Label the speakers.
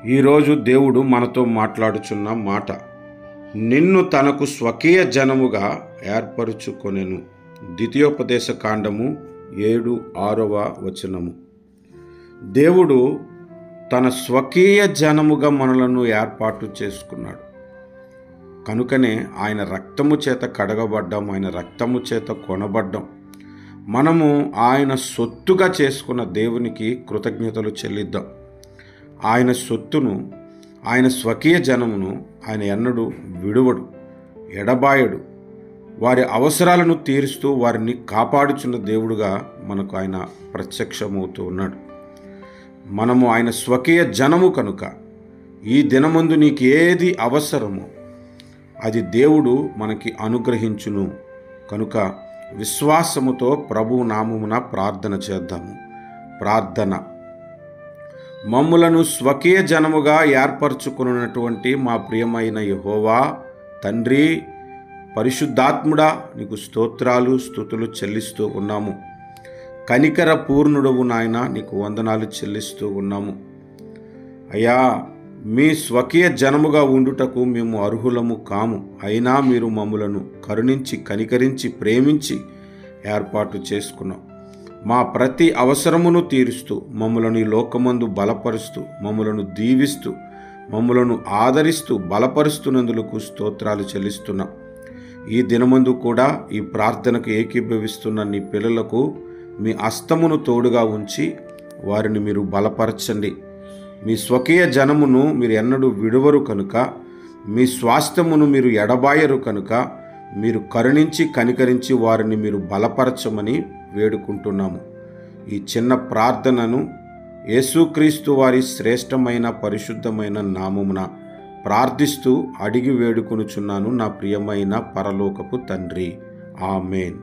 Speaker 1: ఈరోజు దేవుడు మనతో మాట్లాడుచున్న మాట, నిన్ను తనకు స్వకీయ జనముగా ఏర్పరుచుకొనెను. ద్వితీయోపదేశ కాండము 7:6 వచనము. దేవుడు తన స్వకీయ జనముగా మనలను ఏర్పాటు చేసుకున్నాడు. కనుకనే ఆయన రక్తము చేత కడగబడ్డాం, ఆయన రక్తము చేత కొనబడ్డాం. మనము ఆయన సొత్తుగా చేసుకున్న దేవునికి కృతజ్ఞతలు చెల్లిద్దాం. ఆయన సొత్తును, ఆయన స్వకీయ జనమును ఆయన ఎన్నడూ విడువడు, ఎడబాయడు. వారి అవసరాలను తీరుస్తూ వారిని కాపాడుచున్న దేవుడుగా మనకు ఆయన ప్రత్యక్షమవుతూ ఉన్నాడు. మనము ఆయన స్వకీయ జనము కనుక ఈ దినమందు నీకు ఏది అవసరమో అది దేవుడు మనకి అనుగ్రహించును. కనుక విశ్వాసముతో ప్రభువు నామమున ప్రార్థన చేద్దాము. ప్రార్థన. మమ్ములను స్వకీయ జనముగా ఏర్పరచుకున్నటువంటి మా ప్రియమైన యెహోవా తండ్రి, పరిశుద్ధాత్ముడా, నీకు స్తోత్రాలు స్తుతులు చెల్లిస్తూ ఉన్నాము. కనికర పూర్ణుడవు నాయన, నీకు వందనాలు చెల్లిస్తూ ఉన్నాము. అయ్యా, మీ స్వకీయ జనముగా ఉండుటకు మేము అర్హులము కాము. అయినా మీరు మమ్ములను కరుణించి కనికరించి ప్రేమించి ఏర్పాటు చేసుకున్నాం. మా ప్రతి అవసరమును తీరుస్తూ, మమ్ములను ఈ లోకమందు బలపరుస్తూ, మమ్ములను దీవిస్తూ, మమ్ములను ఆదరిస్తూ బలపరుస్తున్నందుకు స్తోత్రాలు చెల్లిస్తున్నాం. ఈ దినమందు కూడా ఈ ప్రార్థనకు ఏకీభవిస్తున్న నీ పిల్లలకు మీ హస్తమును తోడుగా ఉంచి వారిని మీరు బలపరచండి. మీ స్వకీయ జనమును మీరు ఎన్నడూ విడువరు కనుక, మీ స్వాస్థ్యమును మీరు ఎడబాయరు కనుక, మీరు కరుణించి కనికరించి వారిని మీరు బలపరచమని వేడుకుంటున్నాము. ఈ చిన్న ప్రార్థనను యేసుక్రీస్తు వారి శ్రేష్టమైన పరిశుద్ధమైన నామమున ప్రార్థిస్తూ అడిగి వేడుకొనుచున్నాను నా ప్రియమైన పరలోకపు తండ్రి. ఆమేన్.